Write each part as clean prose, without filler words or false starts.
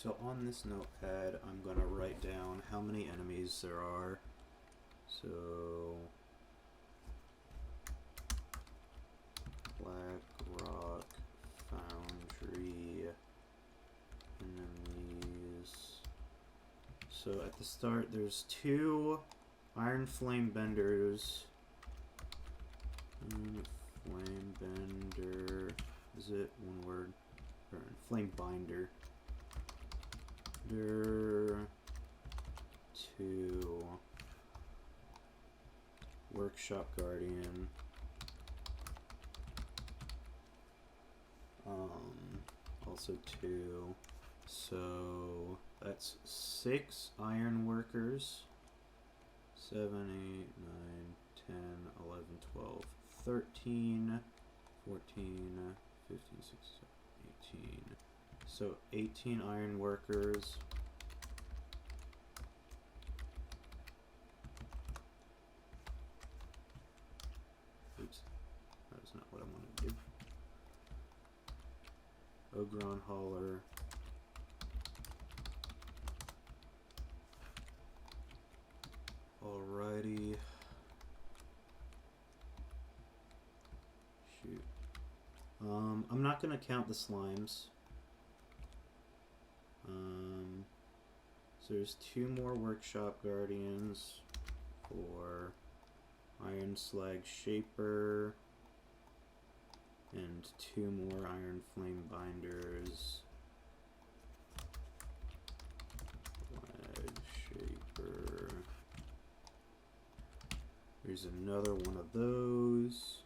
So on this notepad, I'm going to write down how many enemies there are. So, Blackrock Foundry enemies. So at the start, there's 2 iron flame benders. Flame bender. Is it one word? Or flame binder. 2 workshop guardian. Also 2. So that's 6 iron workers. 7, 8, 9, 10, 11, 12, 13, 14, 15, 16, 18. So 18 iron workers. Oops, that was not what I wanted to do. Ogron hauler. Alrighty. Shoot. I'm not gonna count the slimes. So there's 2 more workshop guardians for iron slag shaper and 2 more iron flame binders. Slag shaper. There's another one of those.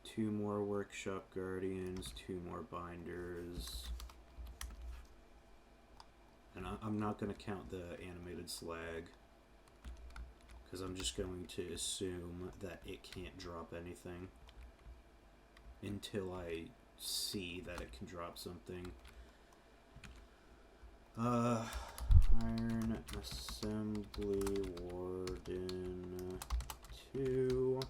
2 more workshop guardians, 2 more binders. And I'm not going to count the animated slag, because I'm just going to assume that it can't drop anything until I see that it can drop something. Iron assembly warden 2.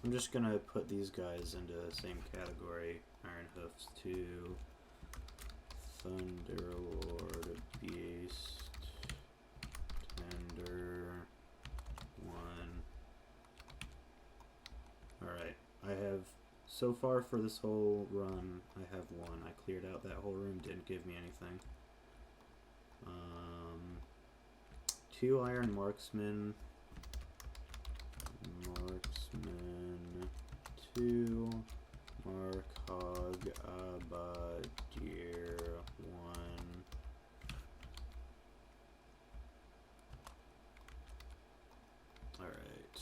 I'm just gonna put these guys into the same category. Iron hoofs 2. Thunderlord beast. Tender 1. Alright, I have, so far for this whole run, I have 1. I cleared out that whole room, didn't give me anything. 2 iron marksmen. Marksman 2. Markhog Abadir 1. Alright.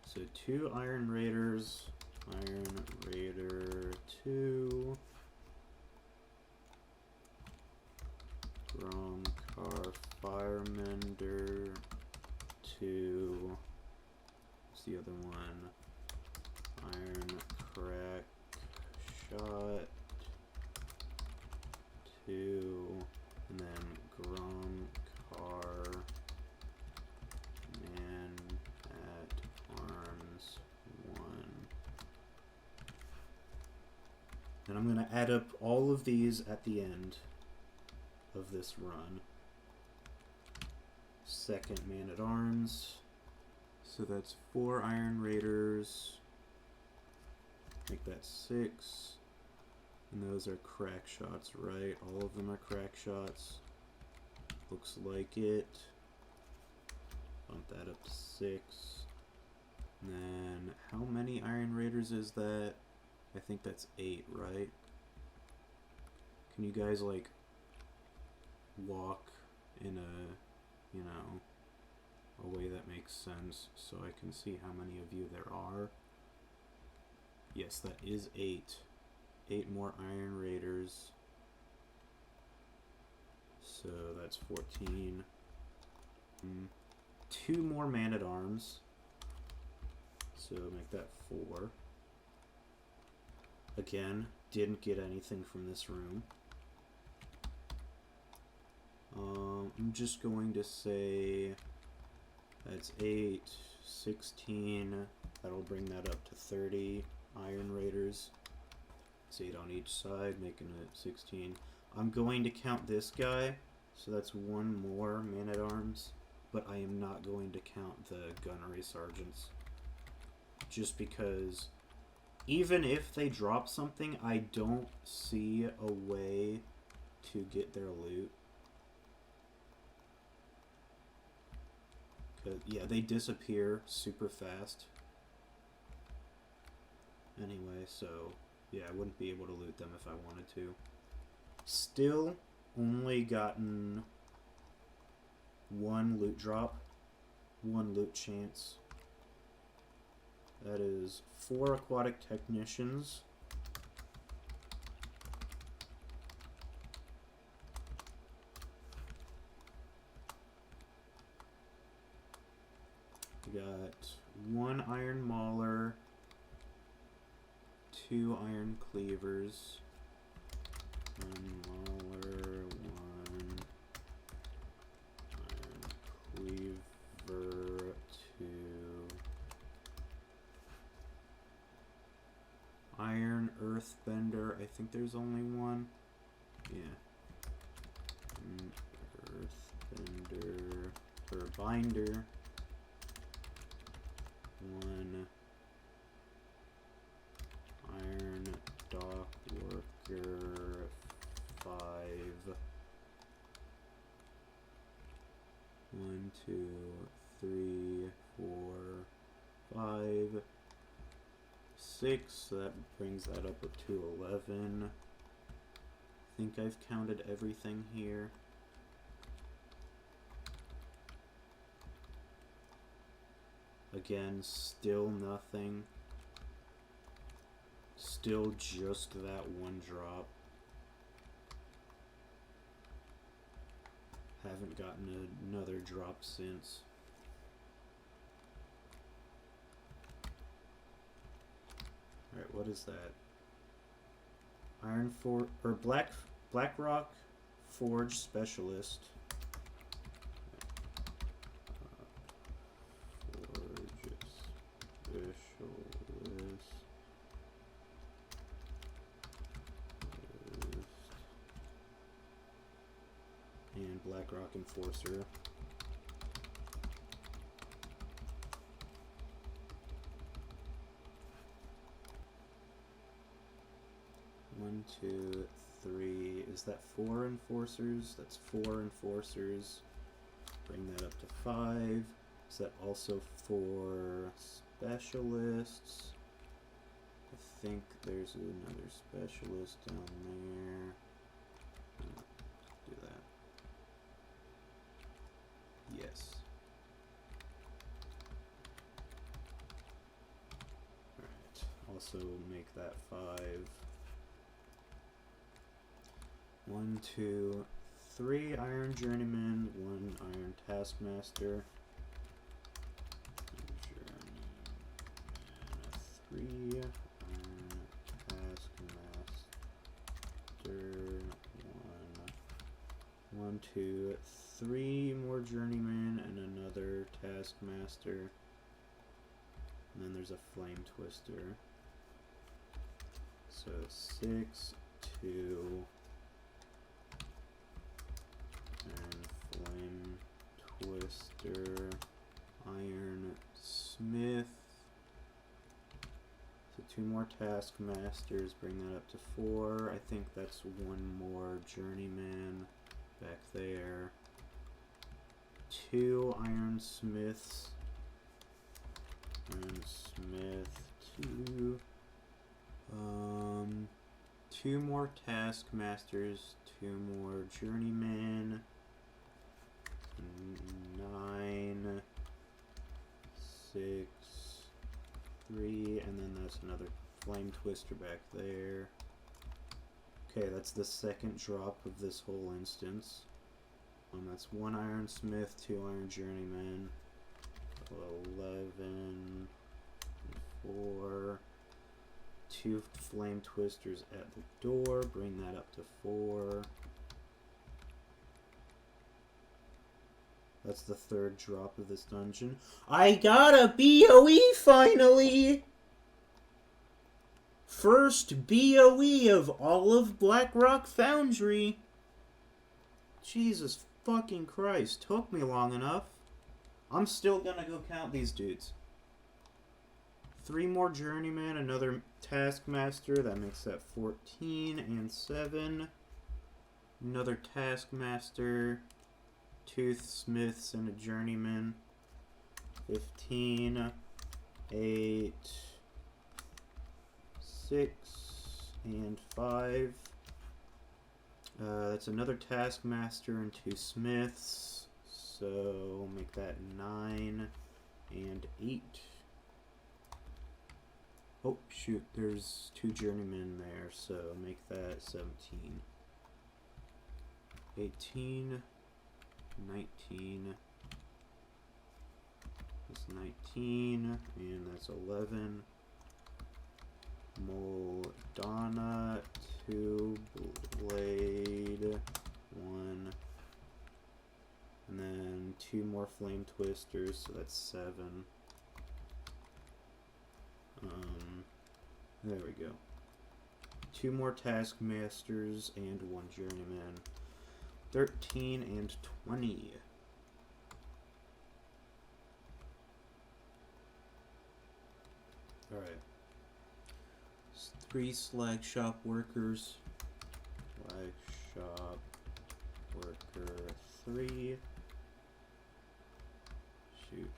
So 2 Iron Raiders. Iron Raider 2. Gromcar Firemender 2. What's the other one? Iron Crack Shot 2. And then Gromcar Man at Arms 1. And I'm going to add up all of these at the end of this run. Second Man at Arms. So that's 4 Iron Raiders. Make that 6. And those are crack shots, right? All of them are crack shots. Looks like it. Bump that up to 6. And then how many Iron Raiders is that? I think that's 8, right? Can you guys like walk in a, you know, a way that makes sense so I can see how many of you there are? Yes, that is 8. 8 more Iron Raiders. So that's 14. 2 more Man-at-Arms. So make that 4. Again, didn't get anything from this room. I'm just going to say that's 8, 16. That'll bring that up to 30. Iron Raiders. 8 on each side, making it 16. I'm going to count this guy, so that's 1 more man-at-arms, but I am not going to count the gunnery sergeants. Just because even if they drop something, I don't see a way to get their loot. Yeah, they disappear super fast. Anyway, so yeah, I wouldn't be able to loot them if I wanted to. Still only gotten 1 loot drop, 1 loot chance. That is 4 aquatic technicians. We got 1 iron mauler, 2 iron cleavers, 1 mauler, 1 iron cleaver, 2 iron earthbender. I think there's only 1. Yeah. Earthbender or binder. 1 iron dock worker, 5. 1, 2, 3, 4, 5, 6. So that brings that up to 11. I think I've counted everything here. Again, still nothing. Still just that 1 drop. Haven't gotten another drop since. Alright, what is that? Blackrock Forge Specialist. And Blackrock Enforcer. One, 2, 3. Is that 4 enforcers? That's 4 enforcers. Bring that up to 5. Is that also 4 specialists? I think there's another specialist down there. Do that. Yes. Alright. Also make that 5. 1, 2, 3 iron journeymen, 1 iron taskmaster. Journeyman, 3 iron taskmaster, 1, 2, 3 more journeymen and another taskmaster. And then there's a flame twister. So 6, 2. And flame twister, iron smith. So 2 more taskmasters, bring that up to 4. I think that's 1 more journeyman back there. 2 iron smiths. Iron smith, 2. 2 more taskmasters, 2 more journeymen. 9, 6, 3, and then that's another flame twister back there. Okay, that's the 2nd drop of this whole instance. That's 1 iron smith, 2 iron journeymen, 11, 4, 2 flame twisters at the door, bring that up to 4. That's the 3rd drop of this dungeon. I got a BOE finally! first BOE of all of Blackrock Foundry. Jesus fucking Christ. Took me long enough. I'm still gonna go count these dudes. 3 more journeymen, another taskmaster. That makes that 14 and 7. Another taskmaster. 2 smiths and a journeyman. 15. 8. 6 and 5. That's another taskmaster and 2 smiths. So we'll make that 9 and 8. Oh, shoot, there's 2 journeymen there, so make that 17. 18, 19, that's 19, and that's 11. Moldana, 2, blade, 1, and then 2 more flame twisters, so that's 7. There we go. 2 more taskmasters and 1 journeyman. 13 and 20. Alright. 3 slag shop workers. Slag shop worker 3. Shoot.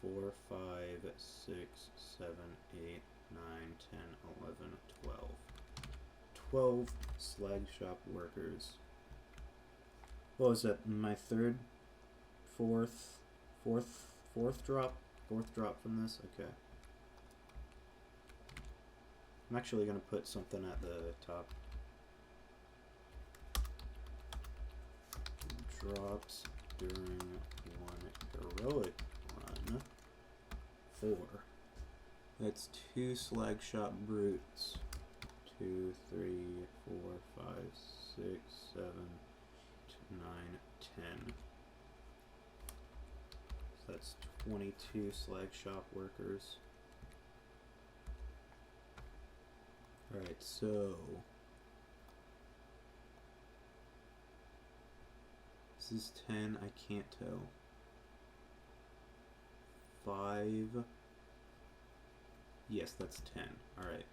4, 5, 6, 7, 8, 9, 10, 11, 12. 12 slag shop workers. What was that? My third? Fourth drop? Fourth drop from this? Okay. I'm actually going to put something at the top. Drops during one heroic run. 4. That's 2 slag shop brutes. 2, 3, 4, 5, 6, 7, 9, 10. So that's 22 slag shop workers. Alright, so this is 10, I can't tell. 5. Yes, that's 10. Alright.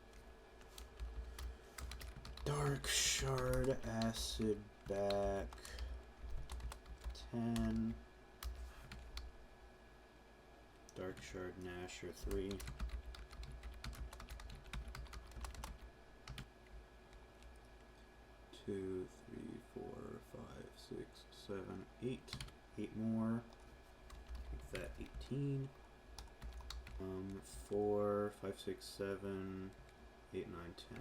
Dark Shard Acid back. 10. Dark Shard Nasher 3. 2, 3, 4, 5, 6, 7, 8. 8 more. Make that 18. 4, 5, 6, 7, 8, 9, 10.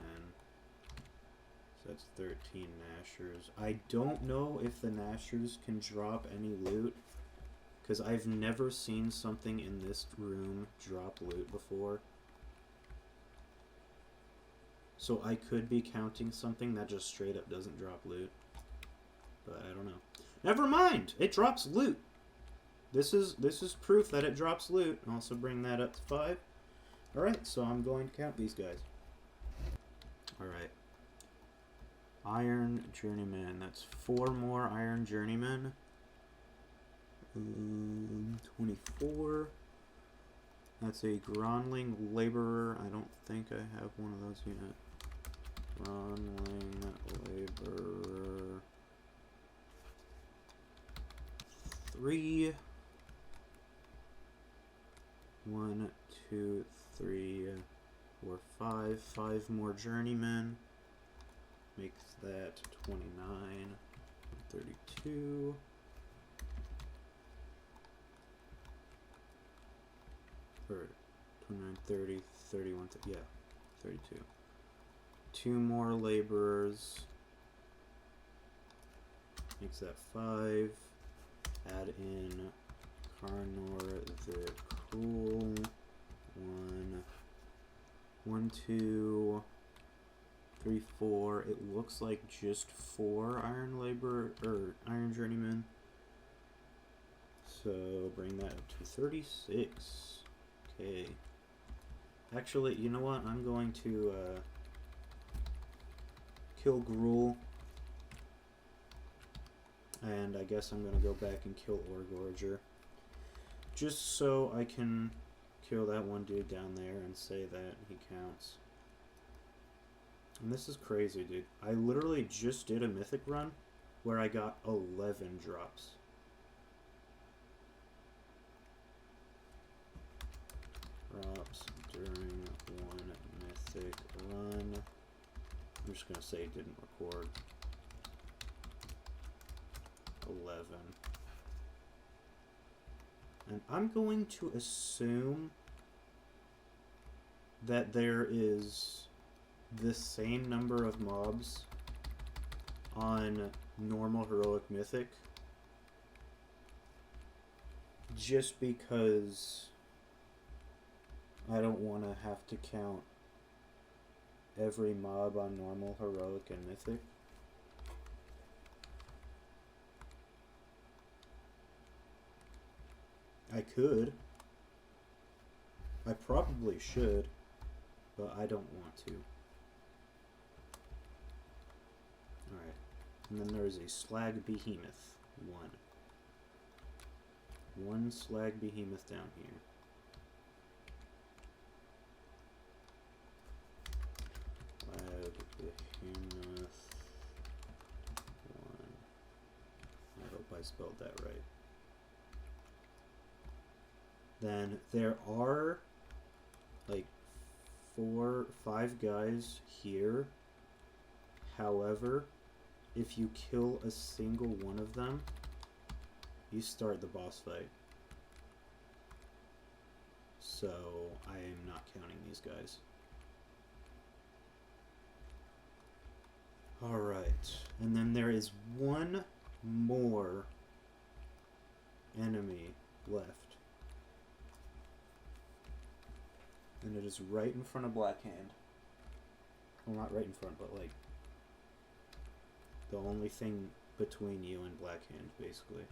So that's 13 Nashers. I don't know if the Nashers can drop any loot, because I've never seen something in this room drop loot before. So I could be counting something that just straight up doesn't drop loot. But I don't know. Never mind! It drops loot! This is proof that it drops loot. I'll also bring that up to 5. Alright, so I'm going to count these guys. Alright. Iron Journeyman. That's 4 more Iron Journeymen. 24. That's a Gronling Laborer. I don't think I have one of those yet. Gronling Laborer 3. 1, 2, 3, 4, 5. 5 more journeymen. Makes that 29, 32. Or 29, 30, 31, yeah, 32. 2 more laborers. Makes that 5. Add in Carnor the Cruel. 1, 2, 3, 4. It looks like just 4 iron labor or iron journeymen. So bring that up to 36. Okay. Actually, you know what? I'm going to kill Gruul. And I guess I'm going to go back and kill Orgorger. Just so I can kill that one dude down there and say that he counts. And this is crazy, dude. I literally just did a mythic run where I got 11 drops. Drops during one mythic run. I'm just going to say it didn't record. 11. And I'm going to assume that there is the same number of mobs on normal, heroic, mythic, just because I don't want to have to count every mob on normal, heroic, and mythic. I could. I probably should, but I don't want to. Alright. And then there's a Slag Behemoth. One Slag Behemoth down here. Slag Behemoth. 1. I hope I spelled that right. Then there are like 4, 5 guys here. However, if you kill a single one of them, you start the boss fight. So I am not counting these guys. Alright, and then there is one more enemy left. And it is right in front of Blackhand. Well, not right in front, but like the only thing between you and Blackhand, basically.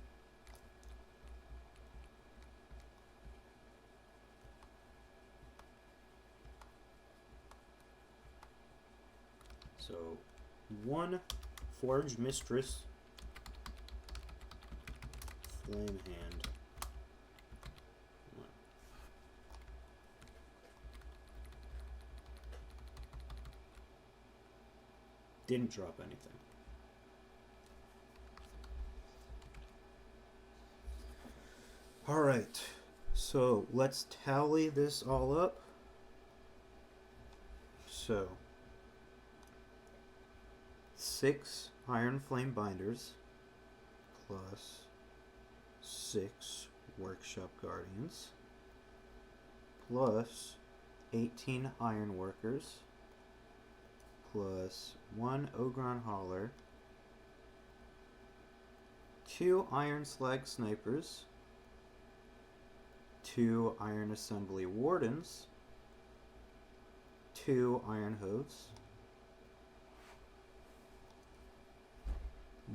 So, 1 Forge Mistress, Flame Hand. Didn't drop anything. Alright, so let's tally this all up. So, 6 Iron Flame Binders plus 6 Workshop Guardians plus 18 Iron Workers plus 1 Ogron Hauler, 2 Iron Slag Snipers, 2 Iron Assembly Wardens, 2 Iron Hooves,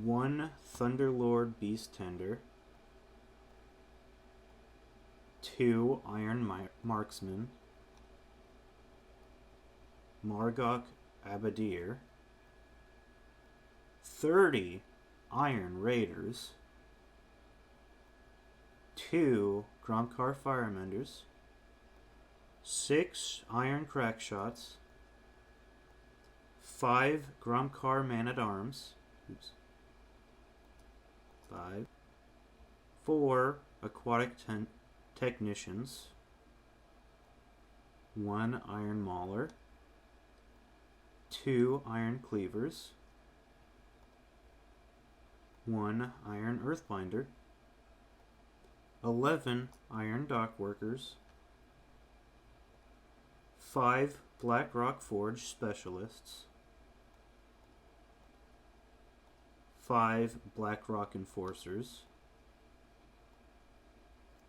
1 Thunderlord Beast Tender, 2 Iron Marksman, Margok Abadir, 30 Iron Raiders, 2 Gromkar Firemenders, 6 Iron Crackshots, 5 Gromkar Man-at-Arms, 5, 4 Aquatic Technicians, 1 Iron Mauler, 2 Iron Cleavers, 1 Iron Earthbinder, 11 Iron Dock Workers, 5 Blackrock Forge Specialists, 5 Blackrock Enforcers,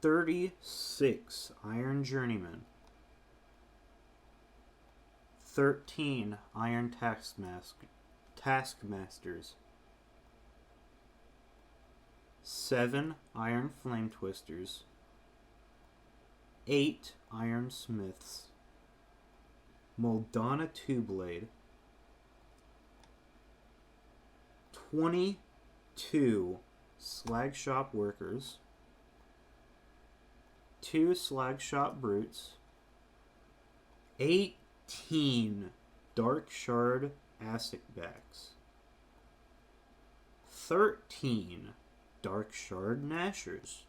36 Iron Journeymen, 13 Iron Taskmasters, 7 Iron Flame Twisters, 8 Iron Smiths, Moldana Two-Blade, 22 Slag Shop Workers, 2 Slag Shop Brutes, 18 Dark Shard Asicbacks, 13 Dark Shard Nashers,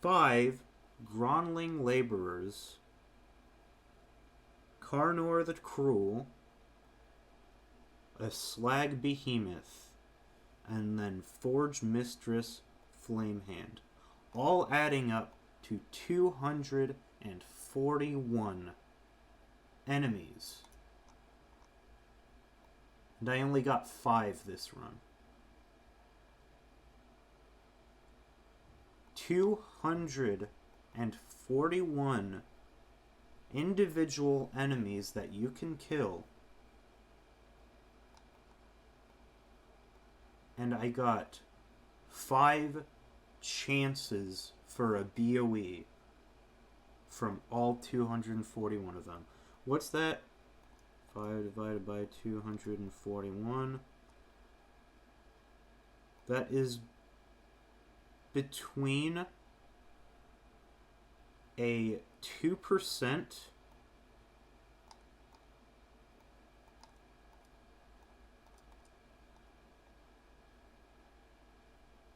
5 Gronling Laborers, Karnor the Cruel, a Slag Behemoth, and then Forge Mistress Flamehand, all adding up to 241 enemies. And I only got 5 this run. 241 individual enemies that you can kill. And I got 5 chances for a BoE from all 241 of them. What's that? 5 divided by 241. That is between a 2%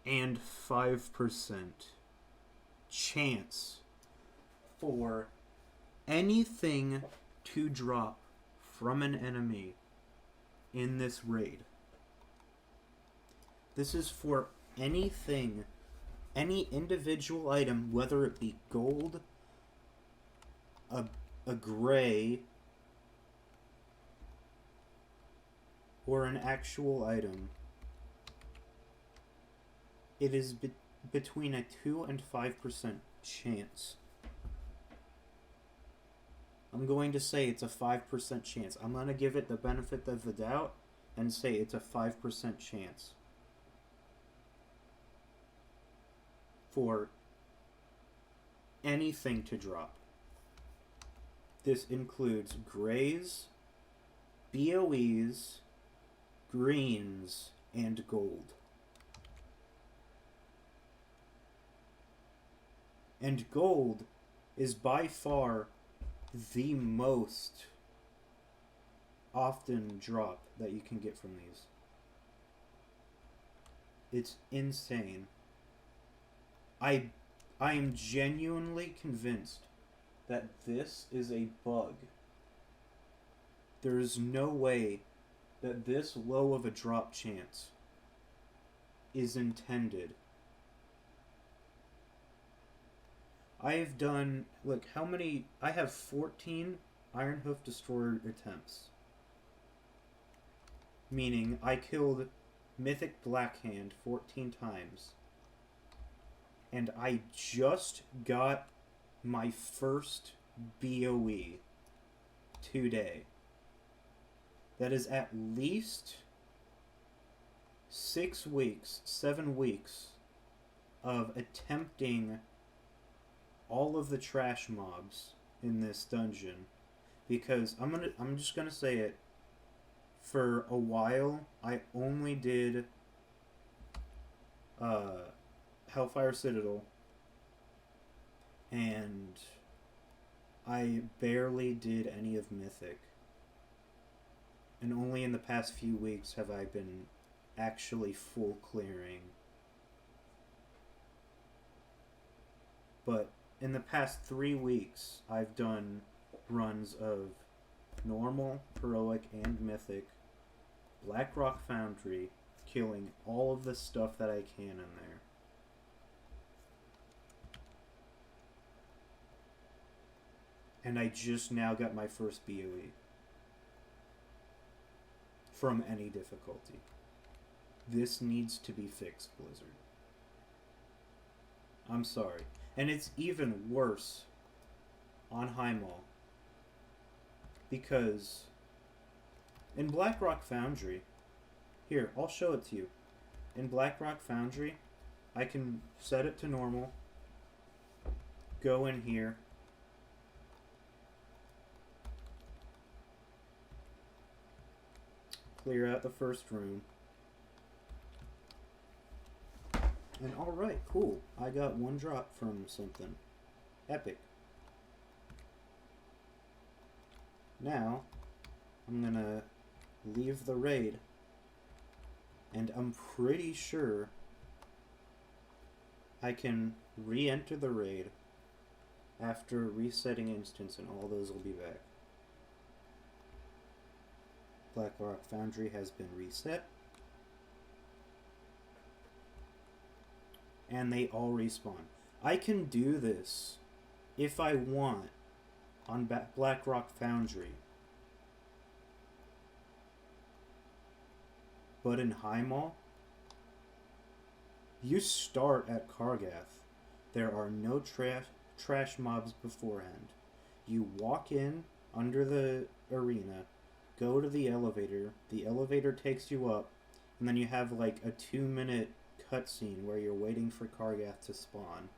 and 5% chance for anything to drop from an enemy in this raid. This is for anything, any individual item, whether it be gold, a gray, or an actual item. It is between a 2 and 5% chance. I'm going to say it's a 5% chance. I'm going to give it the benefit of the doubt and say it's a 5% chance for anything to drop. This includes grays, BoEs, greens, and gold. And gold is by far the most often drop that you can get from these. It's insane. I am genuinely convinced that this is a bug. There is no way that this low of a drop chance is intended. I've done, look, how many, I have 14 Iron Hoof Destroyer attempts. Meaning, I killed Mythic Blackhand 14 times. And I just got my first BoE today. That is at least 6 weeks, 7 weeks of attempting all of the trash mobs in this dungeon, because I'm just gonna say it, for a while I only did Hellfire Citadel, and I barely did any of Mythic, and only in the past few weeks have I been actually full clearing. But in the past 3 weeks, I've done runs of normal, heroic, and mythic, Blackrock Foundry, killing all of the stuff that I can in there. And I just now got my first BoE from any difficulty. This needs to be fixed, Blizzard. I'm sorry. And it's even worse on Highmaul, because in Blackrock Foundry, here, I'll show it to you. In Blackrock Foundry, I can set it to normal, go in here, clear out the first room. And alright, cool. I got 1 drop from something. Epic. Now, I'm gonna leave the raid. And I'm pretty sure I can re-enter the raid after resetting instance, and all those will be back. Blackrock Foundry has been reset. And they all respawn. I can do this if I want on Blackrock Foundry. But in Highmaul, you start at Kargath. There are no trash mobs beforehand. You walk in under the arena, go to the elevator takes you up, and then you have like a 2-minute cutscene where you're waiting for Kargath to spawn.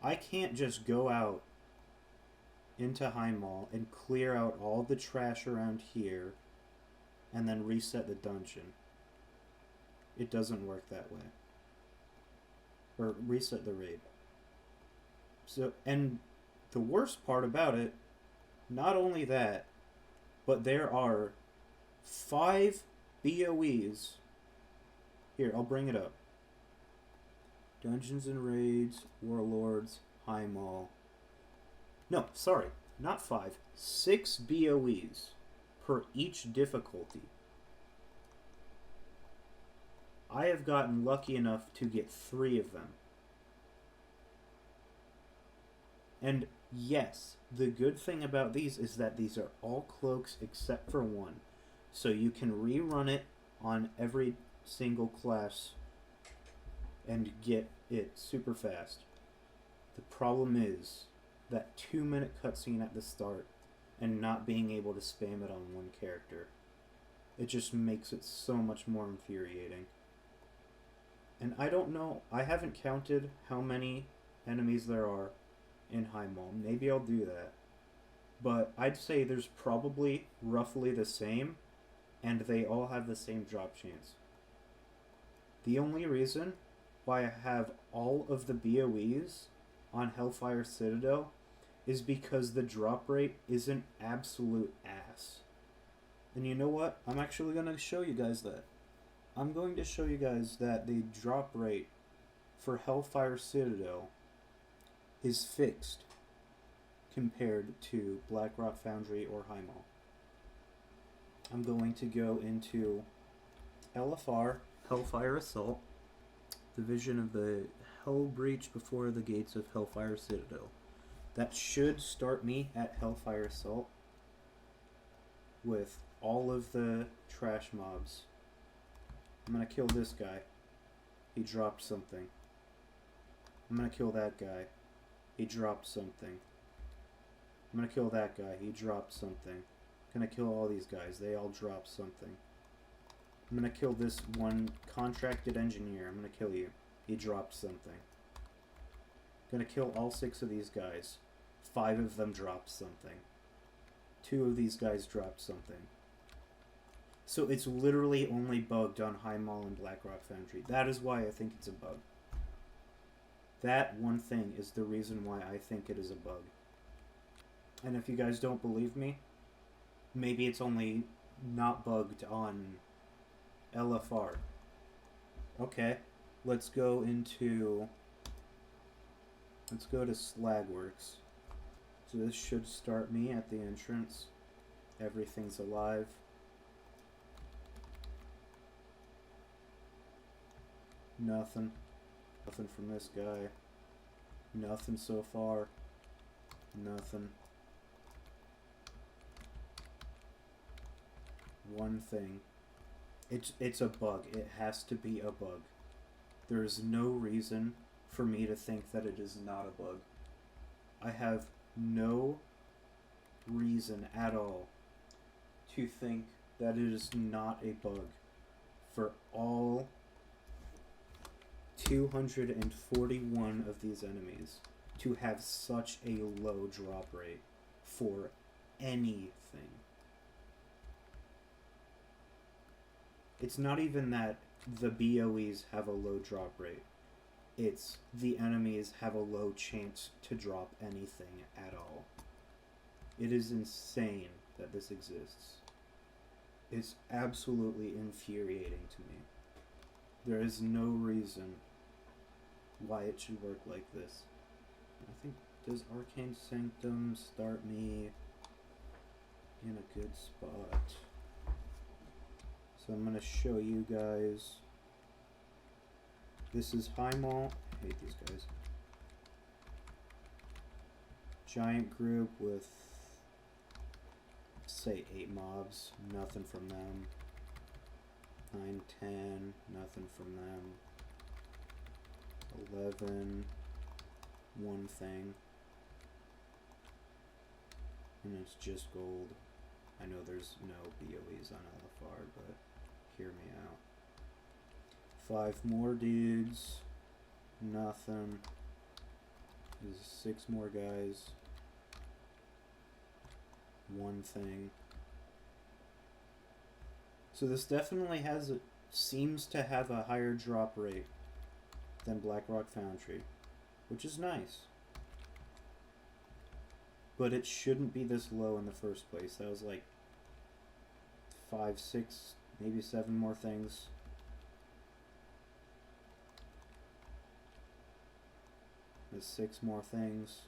I can't just go out into Highmaul and clear out all the trash around here and then reset the dungeon. It doesn't work that way. Or reset the raid. So, and the worst part about it, not only that, but there are 5 BoEs. Here, I'll bring it up. Dungeons and Raids, Warlords, Highmaul. No, sorry, not 5. 6 BoEs per each difficulty. I have gotten lucky enough to get 3 of them. And yes, the good thing about these is that these are all cloaks except for 1. So you can rerun it on every single class and get it super fast. The problem is that 2-minute cutscene at the start and not being able to spam it on 1 character. It just makes it so much more infuriating. And I don't know, I haven't counted how many enemies there are in Highmaul. Maybe I'll do that. But I'd say there's probably roughly the same, and they all have the same drop chance. The only reason why I have all of the BoEs on Hellfire Citadel is because the drop rate is an absolute ass. And you know what? I'm actually going to show you guys that. I'm going to show you guys that the drop rate for Hellfire Citadel is fixed compared to Blackrock Foundry or Highmaul. I'm going to go into LFR, Hellfire Assault, Division of the Hell Breach before the gates of Hellfire Citadel. That should start me at Hellfire Assault with all of the trash mobs. I'm gonna kill this guy. He dropped something. I'm gonna kill that guy. He dropped something. I'm gonna kill that guy. He dropped something. Gonna kill all these guys. They all dropped something. I'm gonna kill this one contracted engineer. I'm gonna kill you. He dropped something. Gonna kill all 6 of these guys. 5 of them dropped something. 2 of these guys dropped something. So it's literally only bugged on Highmaul and Blackrock Foundry. That is why I think it's a bug. That one thing is the reason why I think it is a bug. And if you guys don't believe me, maybe it's only not bugged on LFR. Okay, let's go to Slagworks. So this should start me at the entrance. Everything's alive. Nothing. Nothing from this guy. Nothing so far. Nothing. One thing. It's a bug. It has to be a bug. There is no reason for me to think that it is not a bug. I have no reason at all to think that it is not a bug for all 241 of these enemies to have such a low drop rate for anything. It's not even that the BoEs have a low drop rate. It's the enemies have a low chance to drop anything at all. It is insane that this exists. It's absolutely infuriating to me. There is no reason why it should work like this. I think, does Arcane Sanctum start me in a good spot? So I'm going to show you guys. This is Highmaul. I hate these guys. Giant group with, say, 8 mobs. Nothing from them. 9, 10. Nothing from them. 11. One thing. And it's just gold. I know there's no BoEs on LFR, but hear me out. 5 more dudes. Nothing. There's 6 more guys. One thing. So this definitely has seems to have a higher drop rate than Blackrock Foundry, which is nice. But it shouldn't be this low in the first place. That was like 5, 6, maybe 7 more things. There's 6 more things.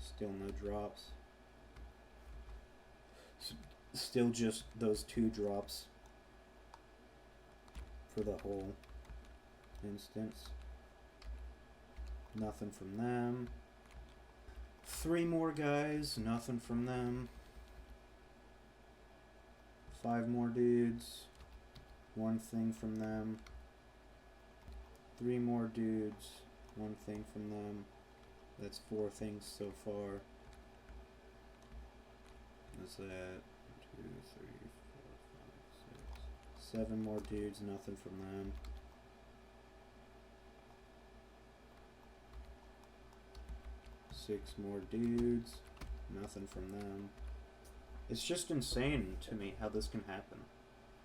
Still no drops. Still just those 2 drops for the whole instance. Nothing from them. 3 more guys, nothing from them. 5 more dudes, 1 thing from them. 3 more dudes, 1 thing from them. That's 4 things so far. What's that? 2, 3, 4, 5, 6. 7 more dudes, nothing from them. 6 more dudes, nothing from them. It's just insane to me how this can happen.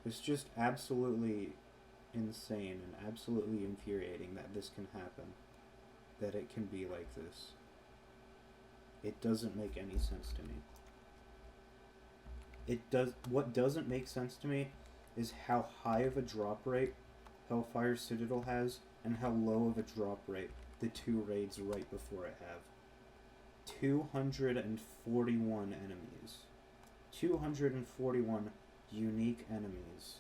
It's just absolutely insane and absolutely infuriating that this can happen. That it can be like this. It doesn't make any sense to me. What doesn't make sense to me is how high of a drop rate Hellfire Citadel has and how low of a drop rate the 2 raids right before it have. 241 enemies. 241 unique enemies.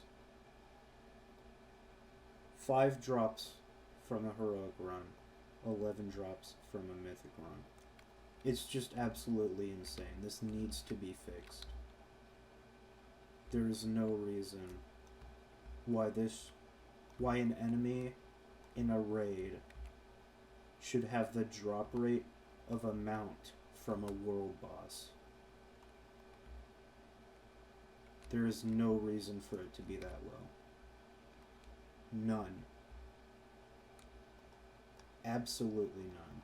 5 drops from a heroic run. 11 drops from a mythic run. It's just absolutely insane. This needs to be fixed. There is no reason why an enemy in a raid should have the drop rate of a mount from a world boss. There is no reason for it to be that low. None. Absolutely none.